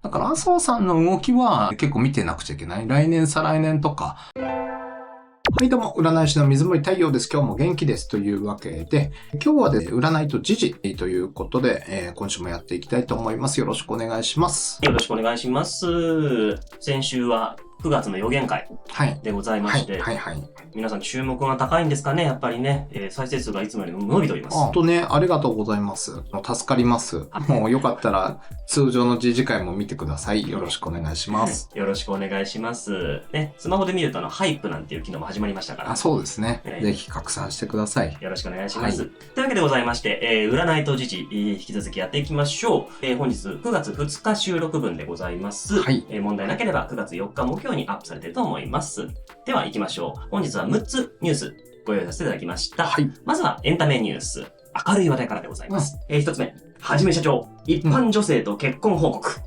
だから麻生さんの動きは結構見てなくちゃいけない。来年、再来年とか。はい、どうも、占い師の水森太陽です。今日も元気です。というわけで、今日はですね、占いと時事ということで、今週もやっていきたいと思います。よろしくお願いします。よろしくお願いします。先週は9月の予言会でございまして、皆さん注目が高いんですかね、やっぱりね、再生数がいつもよりも伸びております。本当ね、ありがとうございます。助かります。もうよかったら通常の時事会も見てください。よろしくお願いします。よろしくお願いします。ね、スマホで見るとハイプなんていう機能も始まりましたから。そうですね。ぜひ拡散してください。よろしくお願いします。というわけでございまして、占いと時事、引き続きやっていきましょう。本日9月2日収録分でございます。問題なければ9月4日木曜にアップされていると思います。では行きましょう。本日は6つニュースご用意させていただきました。まずはエンタメニュース。明るい話題からでございます。1つ目。はじめ社長、一般女性と結婚報告。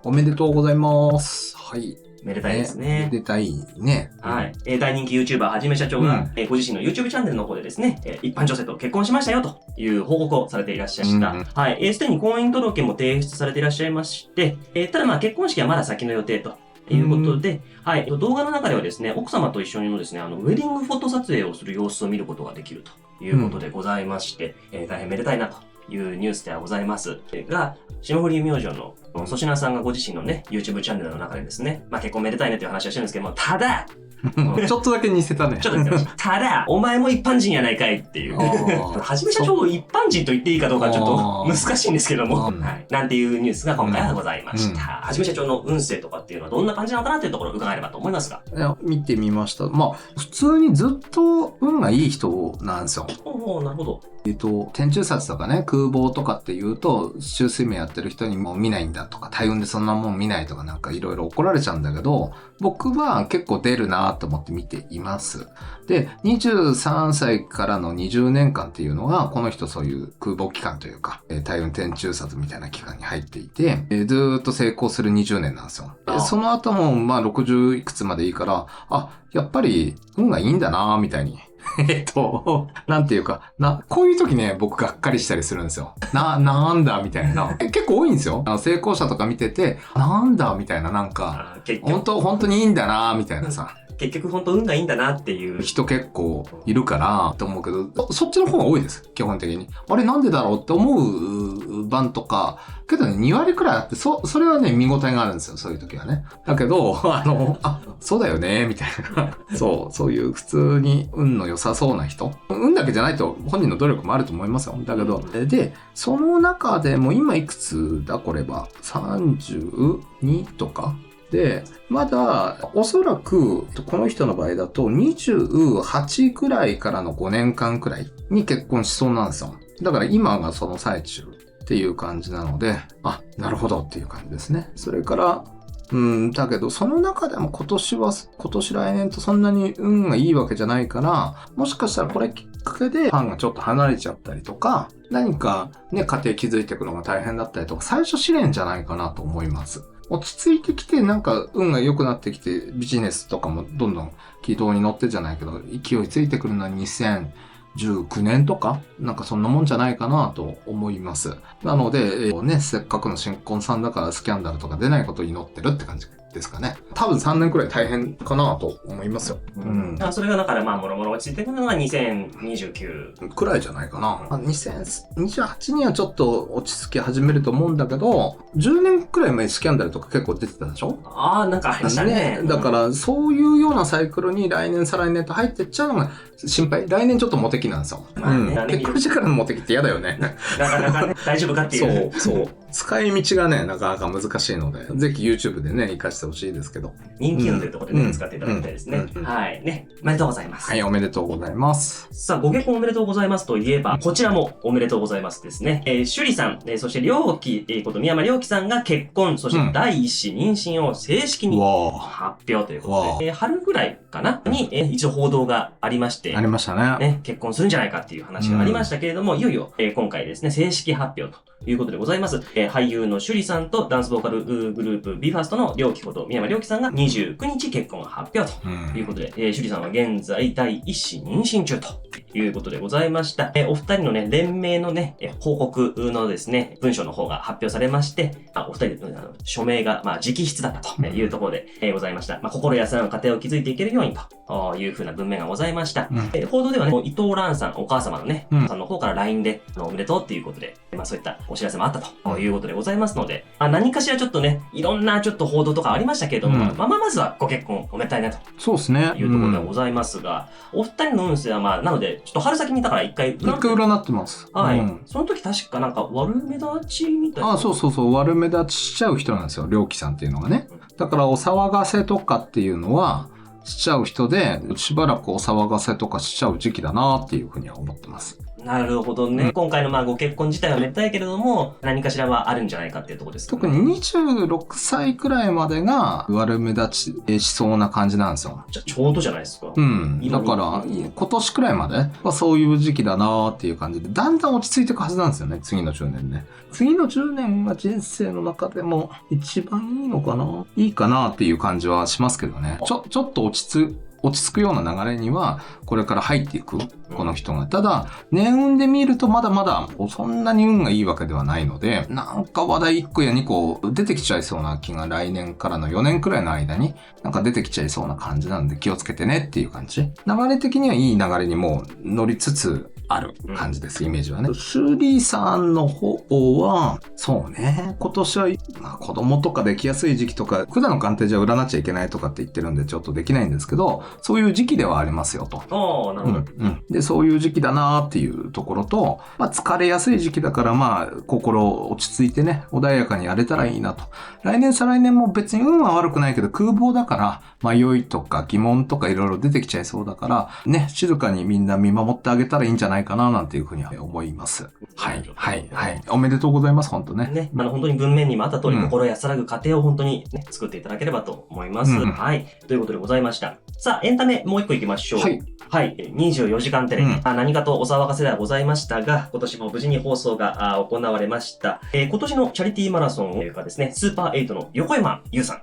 おめでとうございます。はい。めでたいですね。めでたいね。はい。大人気 YouTuber はじめ社長が、ご自身の YouTube チャンネルの方でですね、一般女性と結婚しましたよという報告をされていらっしゃいました。はい。すでに婚姻届も提出されていらっしゃいまして、ただ結婚式はまだ先の予定と。いうことで、はい。動画の中ではですね、奥様と一緒にのですね、ウェディングフォト撮影をする様子を見ることができるということでございまして、大変めでたいなというニュースではございます。が、霜降り明星の粗品さんがご自身のね、YouTube チャンネルの中でですね、結婚めでたいねという話をしてるんですけども、ただ、ちょっとだけ似せたね。ちょっと似せました。ただ、お前も一般人やないかいっていう。はじめ社長を一般人と言っていいかどうかちょっと難しいんですけども、なんていうニュースが今回はございました。はじめ社長の運勢とかっていうのはどんな感じなのかなというところを伺えればと思いますが。見てみました。普通にずっと運がいい人なんですよ。なるほど。天中殺とかね、空亡とかっていうと、中水命やってる人にも見ないんだとか、大運でそんなもん見ないとかなんかいろいろ怒られちゃうんだけど、僕は結構出るなと思って見ています。で、23歳からの20年間っていうのが、この人そういう空亡期間というか、大運天中殺みたいな期間に入っていて、ずーっと成功する20年なんですよ。その後も60いくつまでいいから、やっぱり運がいいんだなみたいに。なんていうか、こういう時ね、僕がっかりしたりするんですよ。なんだみたいな。結構多いんですよ。成功者とか見てて、なんだみたいな、なんか、本当にいいんだなみたいなさ。結局本当運がいいんだなっていう人結構いるからと思うけど、そっちの方が多いです。基本的に。あれなんでだろうって思う番とか、けどね、2割くらいあって、それはね、見応えがあるんですよ。そういう時はね。だけど、そうだよね、みたいな。そういう普通に運の良さそうな人。運だけじゃないと本人の努力もあると思いますよ。だけど、で、その中でも今いくつだこれは 32 とかで、まだおそらくこの人の場合だと28くらいからの5年間くらいに結婚しそうなんですよ。だから今がその最中っていう感じなので、なるほどっていう感じですね。それから、だけどその中でも今年来年とそんなに運がいいわけじゃないから、もしかしたらこれきっかけでファンがちょっと離れちゃったりとか、何かね、家庭築いていくのが大変だったりとか、最初試練じゃないかなと思います。落ち着いてきて、なんか運が良くなってきて、ビジネスとかもどんどん軌道に乗ってじゃないけど、勢いついてくるのは2019年とか、なんかそんなもんじゃないかなと思います。なので、せっかくの新婚さんだからスキャンダルとか出ないことを祈ってるって感じですかね。多分3年くらい大変かなと思いますよ。それがだからもろもろ落ち着いてくるのが2029くらいじゃないかな。2028にはちょっと落ち着き始めると思うんだけど、10年くらい前スキャンダルとか結構出てたでしょ？なんかありましたね。だからそういうようなサイクルに来年再来年と入ってっちゃうのが心配。来年ちょっとモテ期なんですよ。結婚してからのモテ期って嫌だよね。なかなかね、大丈夫かっていう。そう。使い道がね、なかなか難しいので、ぜひ YouTube でね、活かしてほしいですけど。人気運というところでね、使っていただきたいですね。はい。ね。おめでとうございます。はい、おめでとうございます。さあ、ご結婚おめでとうございますといえば、こちらもおめでとうございますですね。趣里さん、そして良樹こと宮山良樹さんが結婚、そして第一子妊娠を正式に発表ということで、春ぐらいかなに、一応報道がありまして、ありましたね。結婚するんじゃないかっていう話がありましたけれども、いよいよ、今回ですね、正式発表ということでございます。俳優の趣里さんとダンスボーカルグループ BE:FIRST の良樹こと宮山良樹さんが29日結婚発表ということで、趣里さんは現在第一子妊娠中ということでございました。お二人のね、連名のね、報告のですね、文書の方が発表されまして、お二人で署名が、直筆だったというところで、ございました。心安らぐ家庭を築いていけるようにというふうな文面がございました。報道ではね、伊藤蘭さん、お母様のね、さんの方から LINE でおめでとうっていうことで、そういったお知らせもあったということでございますので、何かしらちょっとね、いろんなちょっと報道とかありましたけれども、まずはご結婚おめでたいねと。そうですね。いうところでございますが、お二人の運勢はなので、ちょっと春先にだから一回占ってます。はい。その時確か悪目立ちみたいな。そう。悪目立ちしちゃう人なんですよ。良気さんっていうのがね。だからお騒がせとかっていうのは、しちゃう人で、しばらくお騒がせとかしちゃう時期だなっていうふうには思ってます。なるほどね。今回のご結婚自体はめでたいけれども、何かしらはあるんじゃないかっていうところですね。特に26歳くらいまでが悪目立ちしそうな感じなんですよ。じゃあちょうどじゃないですか。だから、今年くらいまではそういう時期だなっていう感じで、だんだん落ち着いていくはずなんですよね、次の10年ね。次の10年が人生の中でも一番いいのかないいかなっていう感じはしますけどね。ちょっと落ち着くような流れには、これから入っていく、この人が。ただ、年運で見るとまだまだ、そんなに運がいいわけではないので、なんか話題1個や2個出てきちゃいそうな気が来年からの4年くらいの間に、なんか出てきちゃいそうな感じなんで気をつけてねっていう感じ。流れ的にはいい流れにもう乗りつつ、ある感じです、イメージはね。シュリーさんの方は、そうね、今年は、子供とかできやすい時期とか、普段の鑑定じゃ占っちゃいけないとかって言ってるんでちょっとできないんですけど、そういう時期ではありますよと。なるほど。で、そういう時期だなっていうところと、疲れやすい時期だから心落ち着いてね、穏やかにやれたらいいなと。来年再来年も別に運は悪くないけど空房だから、迷いとか疑問とかいろいろ出てきちゃいそうだから、ね、静かにみんな見守ってあげたらいいんじゃないかななんていうふうには思います。はい。おめでとうございます、本当ね。本当に文面にもあった通り、心安らぐ家庭を本当にね、作っていただければと思います。はい。ということでございました。さあ、エンタメもう一個いきましょう。はい。24時間テレビ。何かとお騒がせではございましたが、今年も無事に放送が行われました。今年のチャリティーマラソンがですね、スーパーエイトの横山優さん。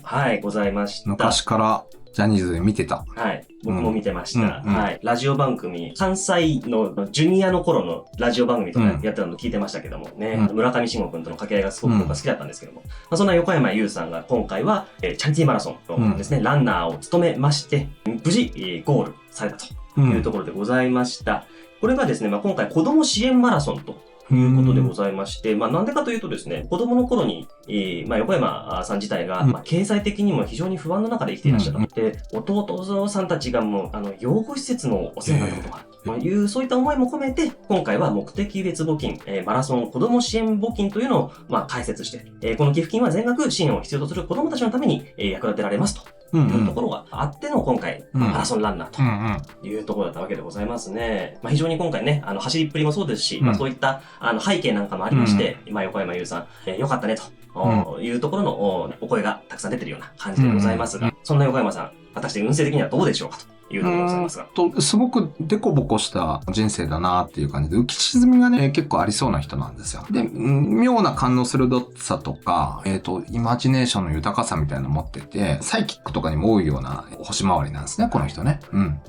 はい、ございました。昔からジャニーズで見てた。はい。僕も見てました。はい。ラジオ番組、関西のジュニアの頃のラジオ番組とかやってたの聞いてましたけどもね、村上信五君との掛け合いがすごく僕は好きだったんですけども、そんな横山優さんが今回は、チャリティーマラソンのですね、ランナーを務めまして、無事、ゴールされたというところでございました。これがですね、今回子供支援マラソンということでございまして、なんでかというとですね、子供の頃に、横山さん自体が、経済的にも非常に不安の中で生きていらっしゃったので、弟さんたちがもう、養護施設のお世話になることがあるという、そういった思いも込めて、今回は目的別募金、マラソン子供支援募金というのを、開設して、この寄付金は全額支援を必要とする子供たちのために、役立てられますと。いうところがあっての今回、マラソンランナーというところだったわけでございますね。非常に今回ね、走りっぷりもそうですし、そういった背景なんかもありまして、横山優さん、よかったねというところのお声がたくさん出てるような感じでございますが、そんな横山さん、果たして運勢的にはどうでしょうかと。いうところでございますが。すごくデコボコした人生だなっていう感じで、浮き沈みがね、結構ありそうな人なんですよ。で、妙な勘の鋭さとか、イマジネーションの豊かさみたいなの持ってて、サイキックとかにも多いような星回りなんですね、この人ね。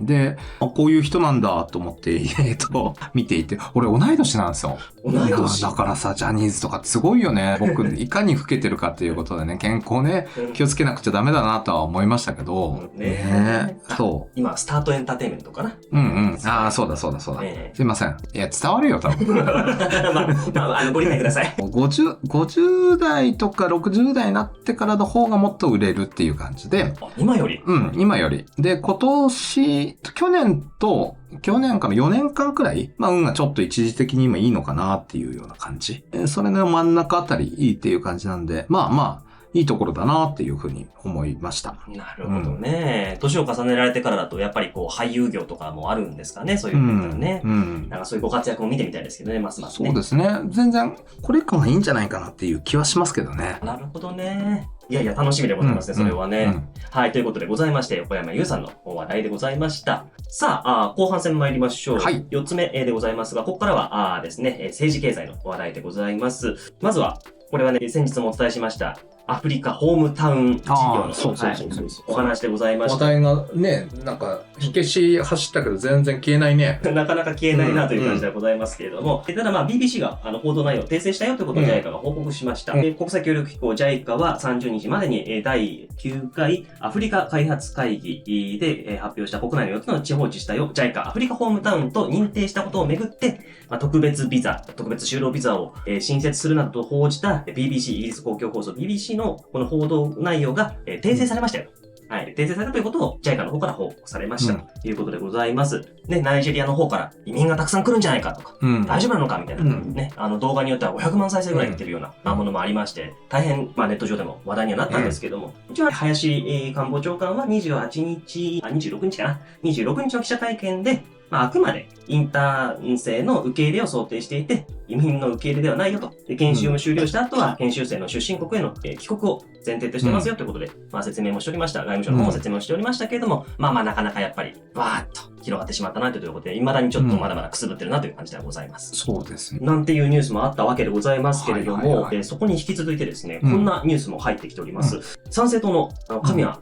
で、こういう人なんだと思って、見ていて、俺同い年なんですよ。同い年だからさ、ジャニーズとかってすごいよね。僕、いかに老けてるかっていうことでね、健康ね、気をつけなくちゃダメだなとは思いましたけど、そう。今、スタートエンターテインメントかな。そうだ。すいません。いや、伝わるよ、多分。ご理解ください。50代とか60代になってからの方がもっと売れるっていう感じで。今より？今より。で、去年から4年間くらい、運がちょっと一時的に今いいのかなっていうような感じ。それの真ん中あたりいいっていう感じなんで、いいところだなっていうふうに思いました。なるほどね。年を重ねられてからだと、やっぱり俳優業とかもあるんですかね、そういう面からね。なんかそういうご活躍も見てみたいですけどね、ますますね。そうですね。全然、これからがいいんじゃないかなっていう気はしますけどね。なるほどね。いや、楽しみでございますね、それはね。はい、ということでございまして、横山優さんの話題でございました。さあ、後半戦参りましょう。はい。4つ目でございますが、ここからはですね、政治経済の話題でございます。まずは、これはね、先日もお伝えしました、アフリカホームタウン事業のそうそうはいそうそう。お話でございました。話題がね、なんか、火消し走ったけど全然消えないね。なかなか消えないなという感じではございますけれども、ただまあ BBC が報道内容を訂正したよということを JICA が報告しました。国際協力機構 JICA は30日までに第9回アフリカ開発会議で発表した国内の4つの地方自治体を JICA アフリカホームタウンと認定したことをめぐって、特別就労ビザを新設するなどと報じた BBC イギリス公共放送 BBC のこの報道内容が訂正されましたよ。はい。訂正されたということを JICA の方から報告されましたということでございます。ね、ナイジェリアの方から移民がたくさん来るんじゃないかとか、大丈夫なのかみたいな、ね、動画によっては500万再生ぐらいいってるようなものもありまして、大変、ネット上でも話題にはなったんですけども、一応、林官房長官は26日の記者会見で、あくまでインターン生の受け入れを想定していて、移民の受け入れではないよと。で、研修も終了した後は、研修生の出身国への帰国を前提としてますよということで、説明もしておりました。外務省の方も説明をしておりましたけれども、なかなかやっぱり、わーっと広がってしまったなということで、未だにちょっとまだまだくすぶってるなという感じではございます。そうですね。なんていうニュースもあったわけでございますけれども、そこに引き続いてですね、こんなニュースも入ってきております。参政党の神谷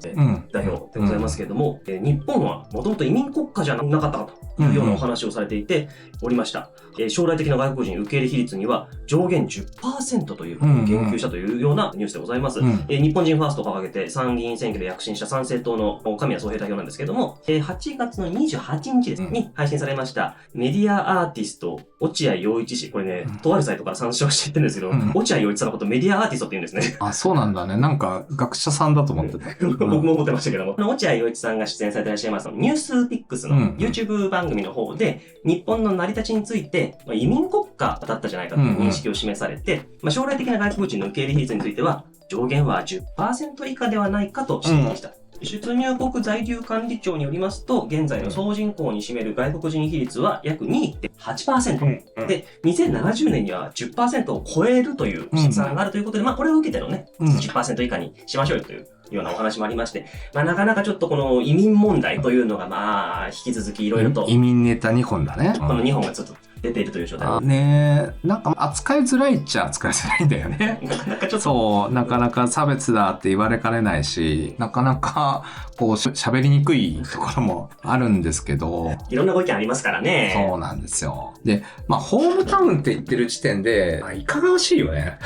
代表でございますけれども、日本はもともと移民国家じゃなかったかというようなお話をされていておりました。将来的な外国人受け入れ比率には上限 10% という言及したというようなニュースでございます。日本人ファーストを掲げて参議院選挙で躍進した参政党の神谷宗平代表なんですけれども、8月の28日ですに配信されましたメディアアーティスト落合陽一氏、これね、とあるサイトから参照していってるんですけど、落合陽一さんのことメディアアーティストって言うんですね。あ、そうなんだね。なんか学者さんだと思ってた。僕も思ってましたけども、落合陽一さんが出演されていらっしゃいますニュースピックスの YouTube 番組の方で、日本の成り立ちについて、移民国家だったじゃないかという認識を示されて、将来的な外国人の受け入れ比率については、上限は 10% 以下ではないかと指摘した。出入国在留管理庁によりますと、現在の総人口に占める外国人比率は約 2.8%、で、2070年には 10% を超えるという試算があるということで、これを受けてのね、10% 以下にしましょうよというようなお話もありまして、なかなかちょっとこの移民問題というのが、引き続きいろいろと。移民ネタ2本だね。この2本がちょっと出ているという状態ねえ、なんか扱いづらいっちゃ扱いづらいんだよね。なかなかちょっと。そう、なかなか差別だって言われかねないし、なかなかこう喋りにくいところもあるんですけど。いろんなご意見ありますからね。そうなんですよ。で、ホームタウンって言ってる時点で、いかがわしいよね。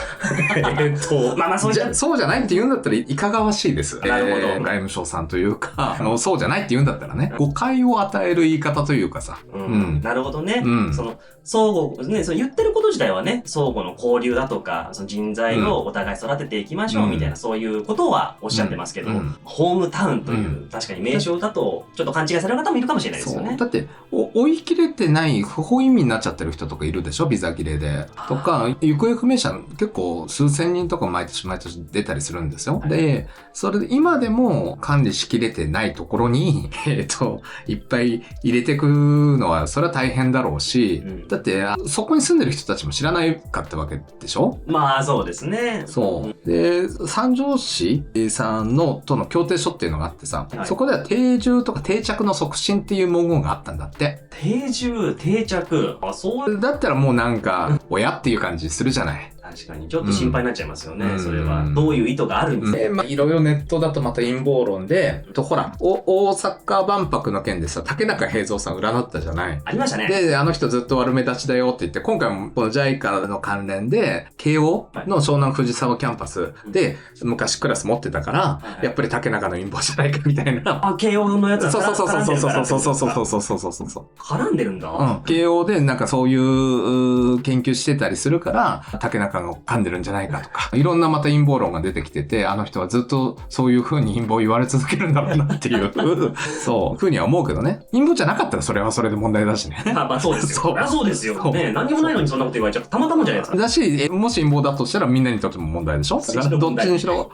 そうじゃないって言うんだったらいかがわしいです。なるほど。外務省さんというか、そうじゃないって言うんだったらね、誤解を与える言い方というかさ。なるほどね。相互、ね、言ってること自体はね、相互の交流だとか、人材をお互い育てていきましょうみたいな、そういうことはおっしゃってますけど、ホームタウンという、確かに名称だと、ちょっと勘違いされる方もいるかもしれないですよね。だって、追い切れてない不法移民になっちゃってる人とかいるでしょ、ビザ切れで。とか、行方不明者結構数千人とか毎年出たりするんですよ。で、それで今でも管理しきれてないところに、いっぱい入れてくのは、それは大変だろうし、だって、そこに住んでる人たちも知らないかったわけでしょ。そうですね。そう。で、三条市さんとの協定書っていうのがあってさ、そこでは定住とか定着の促進っていう文言があったんだって。定住、定着。だったらもうなんか、親っていう感じするじゃない。確かに。ちょっと心配になっちゃいますよね。それは。どういう意図があるんですか。いろいろネットだとまた陰謀論で、ほら、大阪万博の件でさ、竹中平蔵さん占ったじゃない。ありましたね。で、あの人ずっと悪目立ちだよって言って、今回もこの JICA の関連で、慶応の湘南藤沢キャンパスで、昔クラス持ってたから、やっぱり竹中の陰謀じゃないかみたいな。慶応のやつだからそう。絡んでるんだ。慶応でなんかそういう研究してたりするから、竹中が噛んでるんじゃないかとか、いろんなまた陰謀論が出てきてて、あの人はずっとそういう風に陰謀言われ続けるんだろうなっていう、そう風には思うけどね。陰謀じゃなかったらそれはそれで問題だしね。そうですよ。そうですよ。ね、何もないのにそんなこと言われちゃたまたまじゃないですか。だし、もし陰謀だとしたらみんなにとっても問題でしょ。どっちにしろ、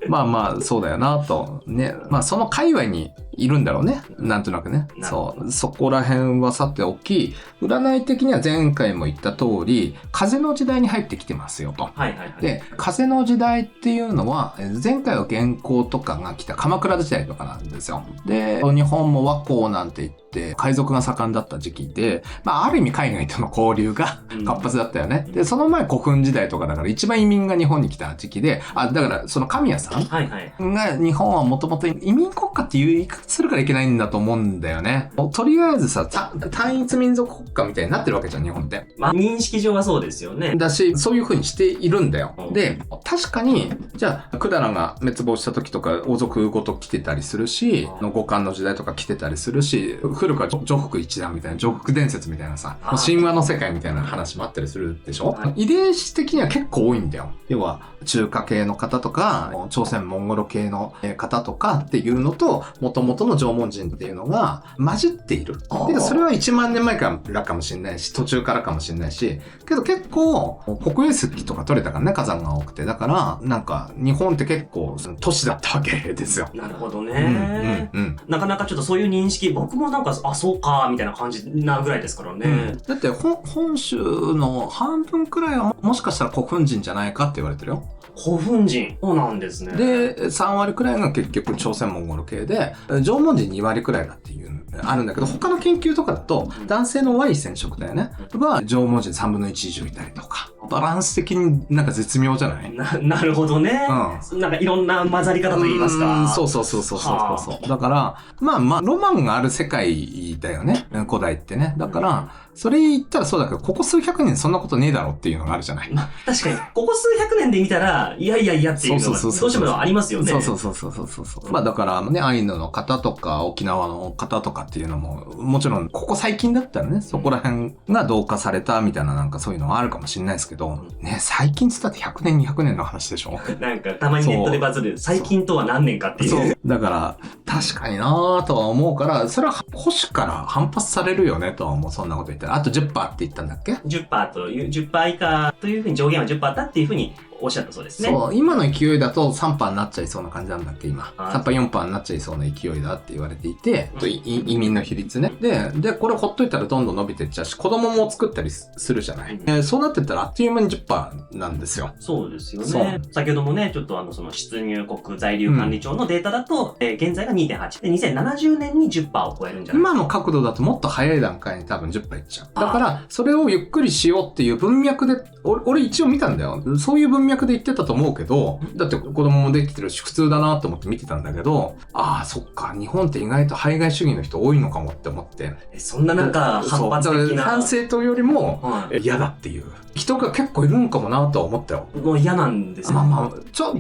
そうだよなと。ね。その界隈にいるんだろうね。なんとなくね。そう。そこら辺はさておき、占い的には前回も言った通り、風の時代に入ってきてますよと。はいはいはい。で、風の時代っていうのは、前回は元寇とかが来た鎌倉時代とかなんですよ。で、日本も倭寇なんて言って、海賊が盛んだった時期で、ある意味海外との交流が活発だったよね。で、その前古墳時代とかだから一番移民が日本に来た時期で、だからその神谷さんが日本はもともと移民国家っていう言い方するからいけないんだと思うんだよね。とりあえずさ、単一民族国家みたいになってるわけじゃん、日本って。認識上はそうですよね。だし、そういう風にしているんだよ。で、確かに、じゃあ、百済が滅亡した時とか、王族ごと来てたりするし、後漢の時代とか来てたりするし、古くは女福一団みたいな、女福伝説みたいなさ、神話の世界みたいな話もあったりするでしょ、遺伝子的には結構多いんだよ。要は、中華系の方とか、朝鮮モンゴル系の方とかっていうのと、元々の縄文人っていうのが混じっている。で、それは1万年前からかもしれないし、途中からかもしれないし、けど結構、国有石とか取れたからね、火山が多くて。だから、なんか、日本って結構、都市だったわけですよ。なるほどね。なかなかちょっとそういう認識、僕もなんか、そうか、みたいな感じなぐらいですからね。だって、本州の半分くらいはもしかしたら古墳人じゃないかって言われてるよ。古墳人。そうなんですね。で、3割くらいが結局朝鮮モンゴル系で、縄文人2割くらいだっていう、あるんだけど、他の研究とかだと、男性の Y 染色体ね、は縄文人3分の1以上いたりとか、バランス的になんか絶妙じゃない？なるほどね。なんかいろんな混ざり方と言いますか。そう。だから、ロマンがある世界だよね、古代ってね。だから、それ言ったらそうだけど、ここ数百年そんなことねえだろっていうのがあるじゃない。確かに、ここ数百年で見たら、いやっていうのがどうしてもありますよね。そう。だからね、アイヌの方とか、沖縄の方とかっていうのも、もちろん、ここ最近だったらね、そこら辺が同化されたみたいななんかそういうのはあるかもしれないですけど、ね、最近つったって100年、200年の話でしょ。なんか、たまにネットでバズる、最近とは何年かっていう。そう。だから、確かになぁとは思うから、それは保守から反発されるよねとは思う、そんなこと言ったら。あと 10% って言ったんだっけ？ 10% という、10% 以下というふうに上限は 10% だっていうふうにおっしゃったそうですね。そう、今の勢いだと 3% になっちゃいそうな感じなんだっけ、今。3%、4% になっちゃいそうな勢いだって言われていて、移民の比率ね。で、これほっといたらどんどん伸びてっちゃうし、子供も作ったりするじゃない。そうなってったらあっという間に 10% なんですよ。そうですよね。先ほどもね、ちょっとその出入国在留管理庁のデータだと、現在が 2.8。で、2070年に 10% を超えるんじゃない今の角度だともっと早い段階に多分 10% いっちゃう。だから、それをゆっくりしようっていう文脈で、俺一応見たんだよ。そういう文脈で言ってたと思うけど、だって子供もできてるし普通だなと思って見てたんだけど、そっか、日本って意外と排外主義の人多いのかもって思って。そんななんか反発的な。反政党よりも嫌だっていう人が結構いるのかもなとは思ったよ。もう嫌なんですよ。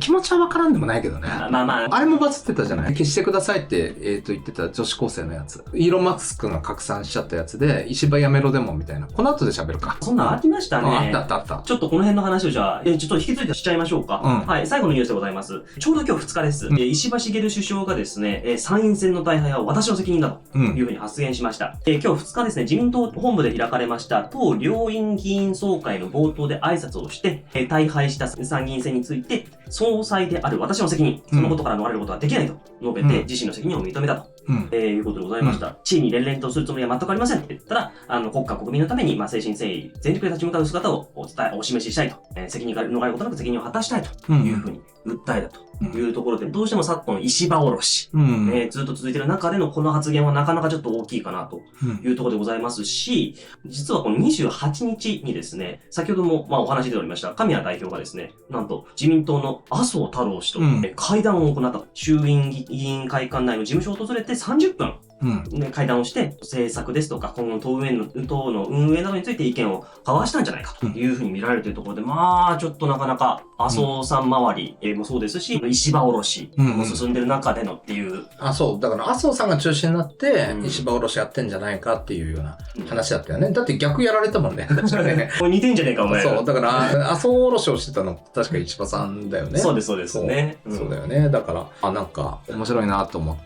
気持ちはわからんでもないけどね。あれもバズってたじゃない？消してくださいって、言ってた女子高生のやつ。イーロン・マスクが拡散しちゃったやつで、石破やめろデモみたいな。この後で喋るか。そんなんありましたね。あった。ちょっとこの辺の話をじゃあ、ちょっと引き継いでしちゃいましょうか。はい、最後のニュースでございます。ちょうど今日2日です。石破茂首相がですね、参院選の大敗は私の責任だというふうに発言しました。今日2日ですね、自民党本部で開かれました党両院議員総会の冒頭で挨拶をして、大敗した参議院選について、総裁である私の責任、そのことから逃れることはできないと述べて、自身の責任を認めたと、いうことでございました。地位に連々とするつもりは全くありませんって言ったら、国家国民のために、誠心誠意、全力で立ち向かう姿をお示ししたいと、責任から逃れることなく責任を果たしたいというふうに訴えたというところで、どうしても昨今石破おろし、ずっと続いている中でのこの発言はなかなかちょっと大きいかなというところでございますし、実はこの28日にですね、先ほどもお話でおりました神谷代表がですね、なんと自民党の麻生太郎氏と会談を行った。衆院議員会館内の事務所を訪れて30分、会談をして、政策ですとか、今後の党の運営などについて意見を交わしたんじゃないかというふうに見られるというところで、ちょっとなかなか麻生さん周りもそうですし、石破おろしも進んでる中でのっていう。そう。だから麻生さんが中心になって、石破おろしやってんじゃないかっていうような話だったよね。だって逆やられたもんね。確かね。似てんじゃねえか、お前。そう。だから、麻生おろしをしてたの確か石破さんだよね。そうですね。そうだよね。だから、なんか面白いなと思って。、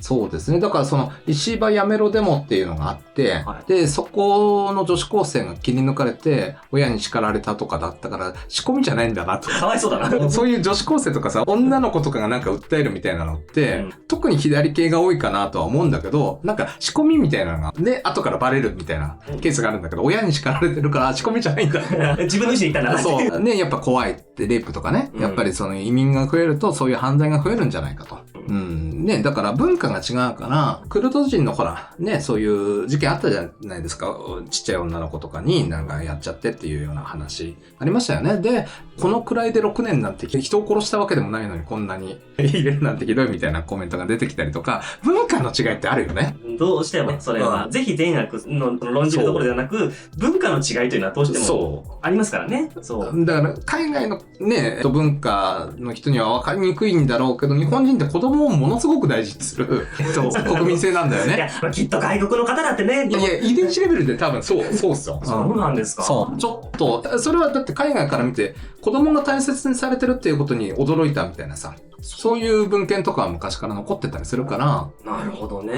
そうですね。だからその石破やめろデモっていうのがあって、はい、で、そこの女子高生が切り抜かれて、親に叱られたとかだったから、仕込みじゃないんだなと。かわいそうだな。そういう女子高生とかさ、女の子とかがなんか訴えるみたいなのって、特に左系が多いかなとは思うんだけど、なんか仕込みみたいなのが、で、後からバレるみたいなケースがあるんだけど、親に叱られてるから仕込みじゃないんだ。自分の意思で言ったんだな。そう。ね、やっぱ怖いって、レイプとかね。やっぱりその移民が増えると、そういう犯罪が増えるんじゃないかと。うん。ね、だから文化が違うから、クルド人のほら、ね、そういう事件あったじゃないですか。ちっちゃい女の子とかになんかやっちゃってっていうような話ありましたよね。で、このくらいで6年なんて人を殺したわけでもないのにこんなに入れるなんてひどいみたいなコメントが出てきたりとか、文化の違いってあるよね。どうしてもそれは、ぜひ善悪の論じるところではなく、文化の違いというのはどうしてもありますからね。そう。だから海外のね、文化の人には分かりにくいんだろうけど、日本人って子供をものすごく大事にする国民性なんだよね。いや、きっと外国の方だってね。いや、遺伝子レベルで多分そうっすよ。そうなんですか。そう。ちょっと、それはだって海外から見て、子供が大切にされてるっていうことに驚いたみたいなさ、そういう文献とかは昔から残ってたりするから、なるほどね。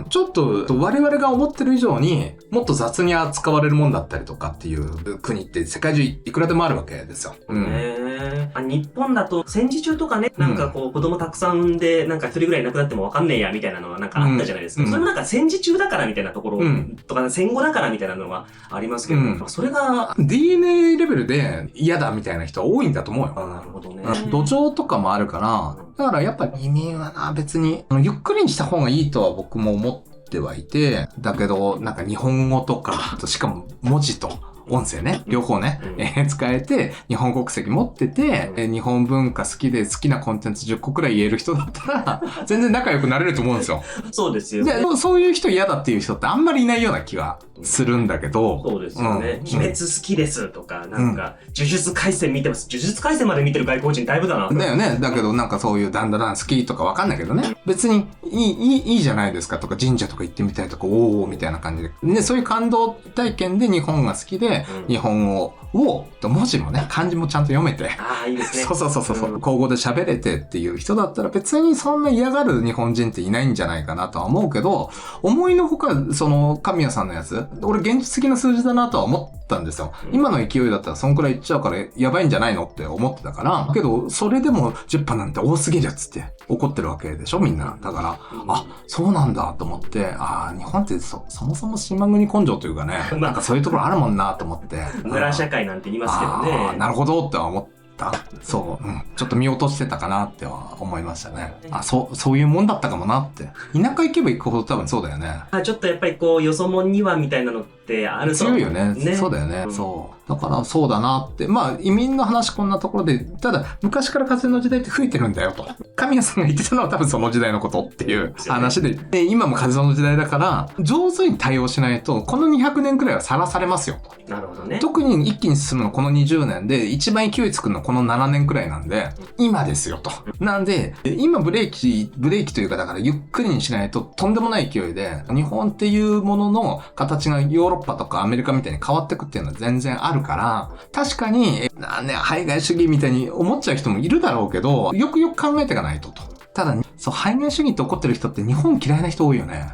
ちょっと我々が思ってる以上にもっと雑に扱われるもんだったりとかっていう国って世界中いくらでもあるわけですよ。日本だと戦時中とかね、なんかこう子供たくさん産んで、なんか一人ぐらい亡くなってもわかんねえやみたいなのはなんかあったじゃないですか。それもなんか戦時中だからみたいなところとか、戦後だからみたいなのはありますけど、それが DNA レベルで嫌だみたいな人は多いんだと思うよ。なるほどね。土壌とかもあるから、だからやっぱ移民はな、別にゆっくりにした方がいいとは僕も思ってはいて、だけどなんか日本語とか、しかも文字と音声ね、両方ね、使えて、日本国籍持ってて、日本文化好きで好きなコンテンツ10個くらい言える人だったら、全然仲良くなれると思うんですよ。そうですよね。で、そういう人嫌だっていう人ってあんまりいないような気がするんだけど。そうですよね。鬼滅好きですとか、なんか、呪術廻戦見てます。呪術廻戦まで見てる外国人だいぶだな。だよね。だけどなんかそういうダンダダン好きとかわかんないけどね。別にいいじゃないですかとか、神社とか行ってみたいとか、おーみたいな感じで。ね、そういう感動体験で日本が好きで、日本語を、文字もね、漢字もちゃんと読めて。ああ、いいですね。そう。口語で喋れてっていう人だったら別にそんな嫌がる日本人っていないんじゃないかなとは思うけど、思いのほか、その、神谷さんのやつ、俺現実的な数字だなとは思ったんですよ。今の勢いだったらそんくらいいっちゃうからやばいんじゃないのって思ってたから、けど、それでも10波なんて多すぎるっつって怒ってるわけでしょ、みんな。だから、あ、そうなんだと思って、日本ってそもそも島国根性というかね、なんかそういうところあるもんなと思って。村社会なんて言いますけどね。なるほどって思った。そう、ちょっと見落としてたかなっては思いましたね。そういうもんだったかもなって。田舎行けば行くほど多分そうだよね。ちょっとやっぱりこう、よそもんにはみたいなのってあると強いよね。そうだよね。そう。だからそうだなって。まあ移民の話こんなところで、ただ昔から風の時代って増えてるんだよと。神谷さんが言ってたのは多分その時代のことっていう話で、今も風の時代だから、上手に対応しないと、この200年くらいはさらされますよと。なるほどね。特に一気に進むのこの20年で、一番勢いつくのこの7年くらいなんで、今ですよと。なんで、今ブレーキというかだからゆっくりにしないととんでもない勢いで、日本っていうものの形がヨーロッパとかアメリカみたいに変わってくっていうのは全然あるから、確かに、排外主義みたいに思っちゃう人もいるだろうけど、よくよく考えていかないと。ただ、排外主義って怒ってる人って日本嫌いな人多いよね。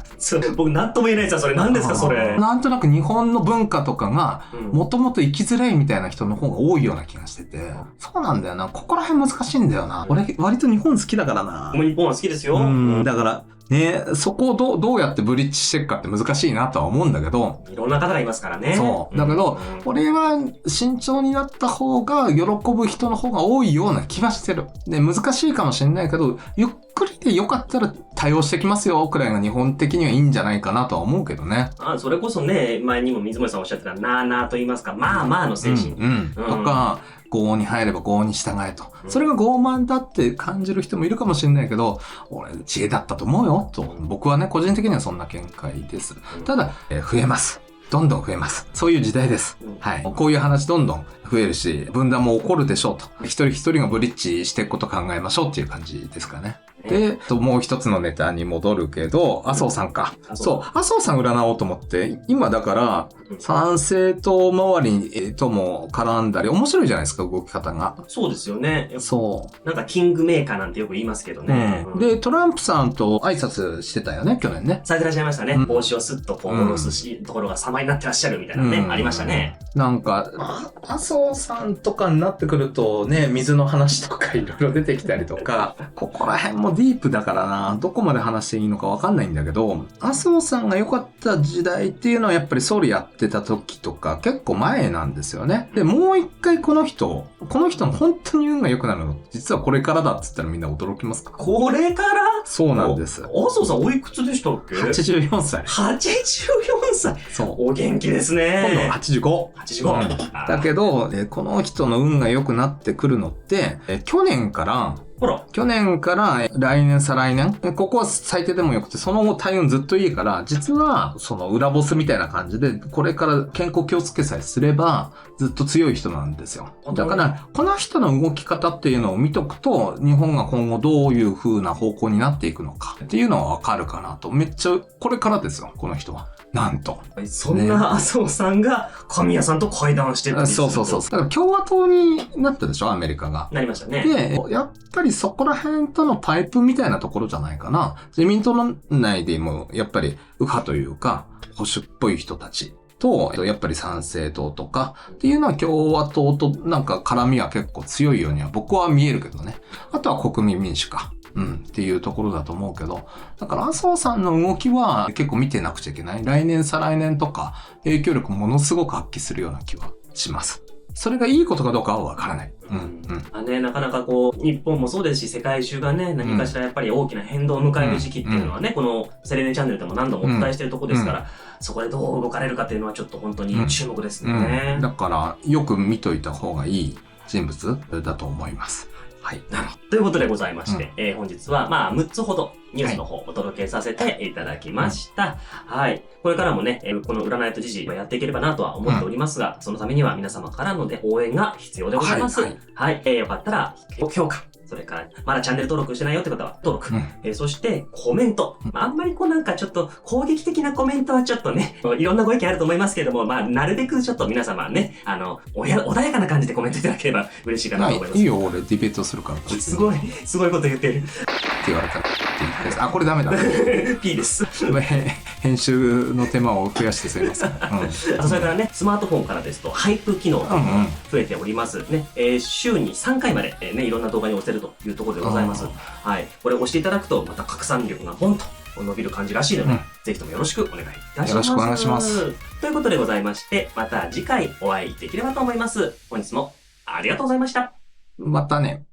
僕なんとも言えないですよ、それ。何ですか、それ。なんとなく日本の文化とかが、もともと生きづらいみたいな人の方が多いような気がしてて。そうなんだよな。ここら辺難しいんだよな。俺、割と日本好きだからな。日本は好きですよ。だから、ね、そこをどうやってブリッジしていくかって難しいなとは思うんだけど。いろんな方がいますからね。そう。だけど、俺は慎重になった方が喜ぶ人の方が多いような気はしてる。で、難しいかもしれないけど、ゆっくりでよかったら対応してきますよ、くらいが日本的にはいいんじゃないかなとは思うけどね。それこそね、前にも水森さんおっしゃってた、なーと言いますか、まあまあの精神。とか、業に入れば業に従えと。それが傲慢だって感じる人もいるかもしれないけど、俺、知恵だったと思うよ、と。僕はね、個人的にはそんな見解です。ただ、増えます。どんどん増えます。そういう時代です。はい。こういう話どんどん増えるし、分断も起こるでしょうと。一人一人がブリッジしていくことを考えましょうっていう感じですかね。で、もう一つのネタに戻るけど、麻生さんか。そう、麻生さん占おうと思って、今だから、参政党周りとも絡んだり、面白いじゃないですか、動き方が。そうですよね。そう。なんかキングメーカーなんてよく言いますけどね。で、トランプさんと挨拶してたよね、去年ね。されてらっしゃいましたね。帽子をスッとこう下ろすところが様になってらっしゃるみたいなね、ありましたね。なんか、麻生さんとかになってくるとね、水の話とかいろいろ出てきたりとか、ここら辺もディープだからな、どこまで話していいのかわかんないんだけど、麻生さんが良かった時代っていうのはやっぱり総理やってた時とか結構前なんですよね。で、もう一回この人の本当に運が良くなるの、実はこれからだっつったらみんな驚きますか？これから？そうなんです。麻生さんおいくつでしたっけ？84歳。84歳。そう。お元気ですね。今度は85。85。だけど、この人の運が良くなってくるのって、去年から来年再来年、ここは最低でもよくて、その後体運ずっといいから、実はその裏ボスみたいな感じで、これから健康気をつけさえすれば、ずっと強い人なんですよ。だから、この人の動き方っていうのを見とくと、日本が今後どういう風な方向になっていくのかっていうのはわかるかなと。めっちゃ、これからですよ、この人は。なんと。そんな麻生さんが神谷さんと会談してる。そう。だから共和党になったでしょ、アメリカが。なりましたね。で、やっぱりそこら辺とのパイプみたいなところじゃないかな。自民党の内でも、やっぱり右派というか、保守っぽい人たちと、やっぱり参政党とかっていうのは共和党となんか絡みは結構強いようには僕は見えるけどね。あとは国民民主か。っていうところだと思うけど、だから麻生さんの動きは結構見てなくちゃいけない。来年再来年とか影響力ものすごく発揮するような気はします。それがいいことかどうかはわからない。なかなかこう、日本もそうですし、世界中がね、何かしらやっぱり大きな変動を迎える時期っていうのはね、このセレネチャンネルでも何度もお伝えしているところですから、そこでどう動かれるかっていうのはちょっと本当に注目ですね。だから、よく見といた方がいい人物だと思います。はい。なるほど。ということでございまして、本日は6つほどニュースの方をお届けさせていただきました。はい。これからもね、この占いと時事はやっていければなとは思っておりますが、そのためには皆様からの応援が必要でございます。はい。よかったら、評価。それから、まだチャンネル登録してないよって方は登録。そして、コメント。あんまりなんかちょっと攻撃的なコメントはちょっとね、いろんなご意見あると思いますけれども、なるべくちょっと皆様ね、穏やかな感じでコメントいただければ嬉しいかなと思います。いいよ、俺ディベートするから。すごいこと言ってる。って言われたら。これダメだ。P です。編集の手間を増やしてすみません。それからね、スマートフォンからですと、ハイプ機能が増えておりますね。週に3回までね、いろんな動画に押せるというところでございます。はい。これを押していただくと、また拡散力がボンと伸びる感じらしいので、ぜひともよろしくお願いいたします。よろしくお願いします。ということでございまして、また次回お会いできればと思います。本日もありがとうございました。またね。